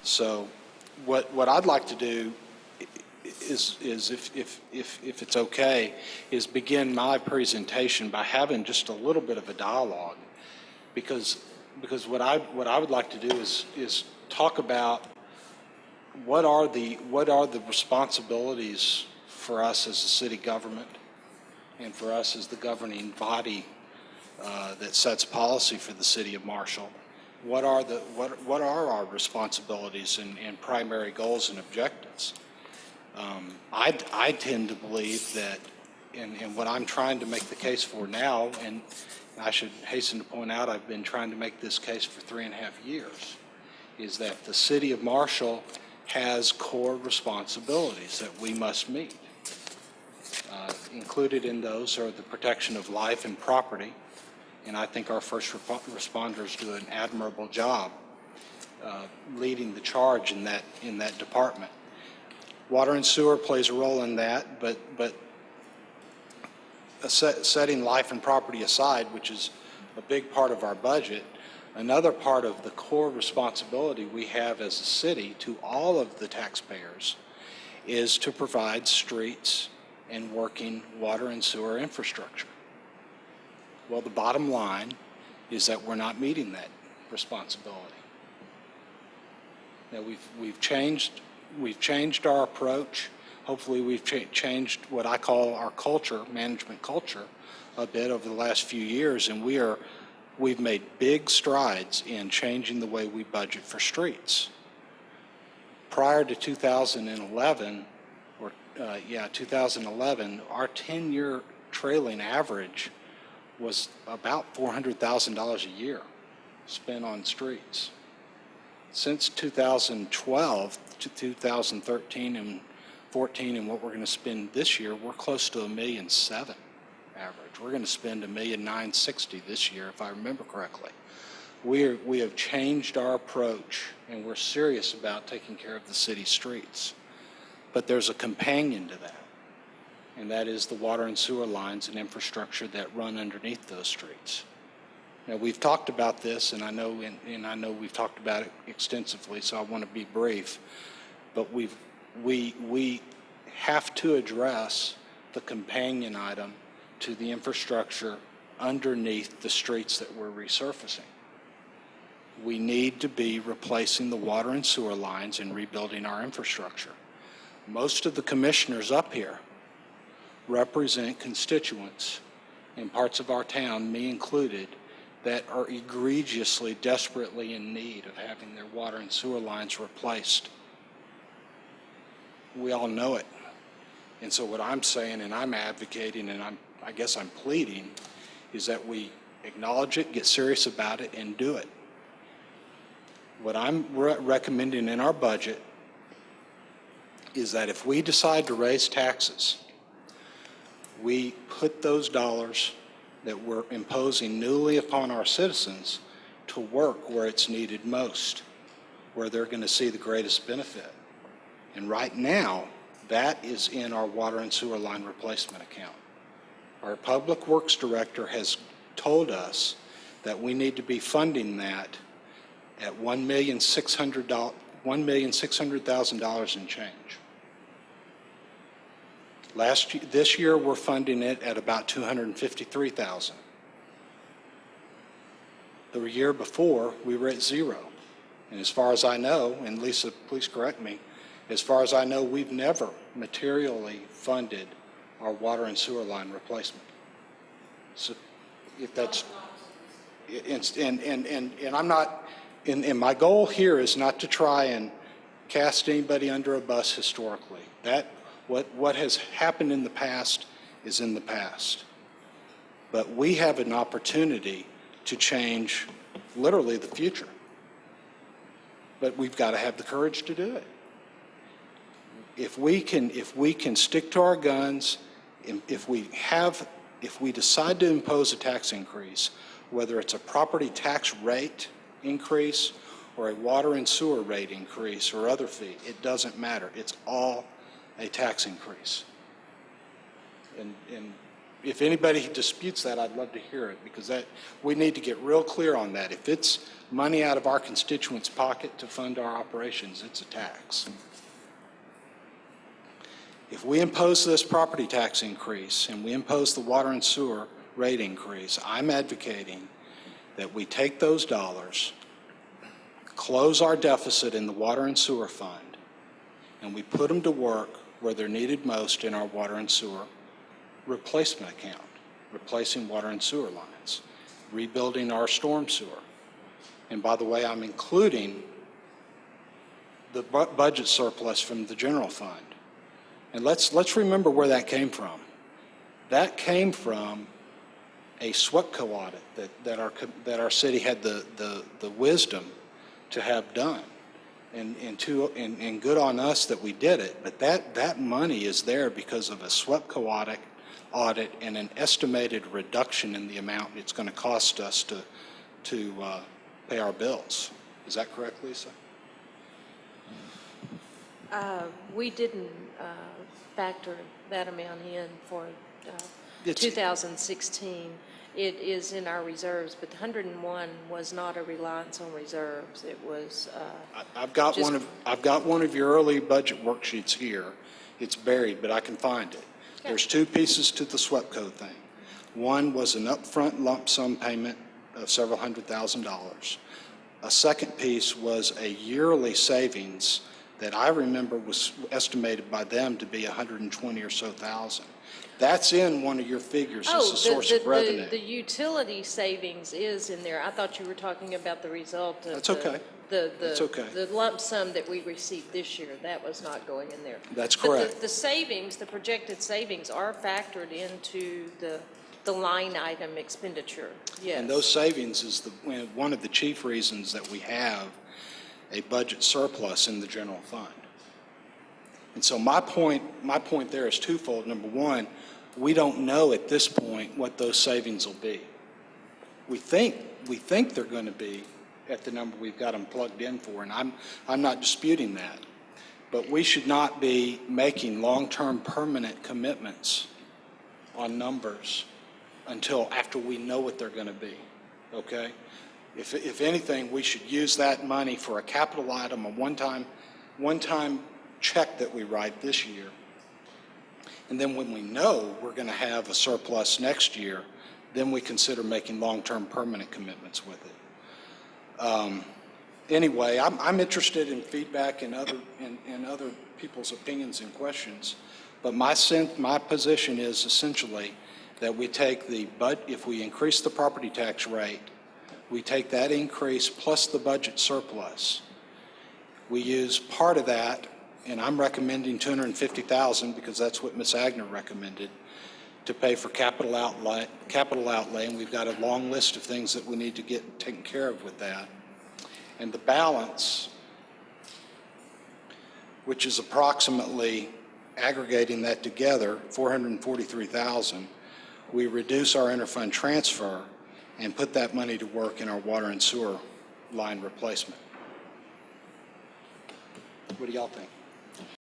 So what I'd like to do is if it's okay, is begin my presentation by having just a little bit of a dialogue, because what I would like to do is talk about what are the responsibilities for us as a city government and for us as the governing body that sets policy for the city of Marshall. What are our responsibilities and primary goals and objectives? I tend to believe that, and what I'm trying to make the case for now, and I should hasten to point out I've been trying to make this case for 3.5 years, is that the city of Marshall has core responsibilities that we must meet. Included in those are the protection of life and property, and I think our first responders do an admirable job leading the charge in that department. Water and sewer plays a role in that, but setting life and property aside, which is a big part of our budget, another part of the core responsibility we have as a city to all of the taxpayers is to provide streets and working water and sewer infrastructure. Well, the bottom line is that we're not meeting that responsibility. Now we've changed our approach. Hopefully we've changed what I call our culture, management culture, a bit over the last few years, and we've made big strides in changing the way we budget for streets. Prior to 2011, 2011, our 10-year trailing average was about $400,000 a year spent on streets. Since 2012 to 2013 and 14, and what we're going to spend this year, we're close to $1.7 million average. We're going to spend $1.960 this year, if I remember correctly. We have changed our approach, and we're serious about taking care of the city streets. But there's a companion to that, and that is the water and sewer lines and infrastructure that run underneath those streets. Now, we've talked about this, and I know we've talked about it extensively, so I want to be brief. But we have to address the companion item to the infrastructure underneath the streets that we're resurfacing. We need to be replacing the water and sewer lines and rebuilding our infrastructure. Most of the commissioners up here represent constituents in parts of our town, me included, that are egregiously, desperately in need of having their water and sewer lines replaced. We all know it. And so what I'm saying, and I'm advocating, and I guess I'm pleading, is that we acknowledge it, get serious about it, and do it. What I'm recommending in our budget is that if we decide to raise taxes, we put those dollars that we're imposing newly upon our citizens to work where it's needed most, where they're going to see the greatest benefit. And right now, that is in our water and sewer line replacement account. Our Public Works Director has told us that we need to be funding that at $1,600,000 in change. This year, we're funding it at about $253,000. The year before, we were at zero. And as far as I know, and Lisa, please correct me, as far as I know, we've never materially funded our water and sewer line replacement. So if that's, and I'm not, and my goal here is not to try and cast anybody under a bus historically. That, what has happened in the past is in the past. But we have an opportunity to change literally the future. But we've got to have the courage to do it. If we can stick to our guns, if we decide to impose a tax increase, whether it's a property tax rate increase or a water and sewer rate increase or other fee, it doesn't matter. It's all a tax increase. And if anybody disputes that, I'd love to hear it, because we need to get real clear on that. If it's money out of our constituents' pocket to fund our operations, it's a tax. If we impose this property tax increase and we impose the water and sewer rate increase, I'm advocating that we take those dollars, close our deficit in the water and sewer fund, and we put them to work where they're needed most in our water and sewer replacement account, replacing water and sewer lines, rebuilding our storm sewer. And by the way, I'm including the budget surplus from the general fund. And let's remember where that came from. That came from a SWEPCO audit that our city had the wisdom to have done. And good on us that we did it. But that money is there because of a SWEPCO audit and an estimated reduction in the amount it's going to cost us to pay our bills. Is that correct, Lisa? We didn't factor that amount in for 2016. It is in our reserves, but the 101 was not a reliance on reserves. It was. I've got one of your early budget worksheets here. It's buried, but I can find it. Okay. There's two pieces to the SWEPCO thing. One was an upfront lump sum payment of several $100,000. A second piece was a yearly savings that I remember was estimated by them to be 120 or so thousand. That's in one of your figures as a source of revenue. The utility savings is in there. I thought you were talking about the result of That's okay. That's okay. The lump sum that we received this year. That was not going in there. That's correct. But the savings, the projected savings, are factored into the line item expenditure. Yes. And those savings is one of the chief reasons that we have a budget surplus in the general fund. And so my point there is twofold. Number one, we don't know at this point what those savings will be. We think they're going to be at the number we've got them plugged in for, and I'm not disputing that. But we should not be making long-term permanent commitments on numbers until after we know what they're going to be, okay? If anything, we should use that money for a capital item, a one-time check that we write this year. And then when we know we're going to have a surplus next year, then we consider making long-term permanent commitments with it. Anyway, I'm interested in feedback and other people's opinions and questions. But my position is essentially that we take if we increase the property tax rate, we take that increase plus the budget surplus. We use part of that, and I'm recommending $250,000 because that's what Ms. Agner recommended, to pay for capital outlay, and we've got a long list of things that we need to get taken care of with that. And the balance, which is approximately, aggregating that together, $443,000, we reduce our interfund transfer and put that money to work in our water and sewer line replacement. What do y'all think?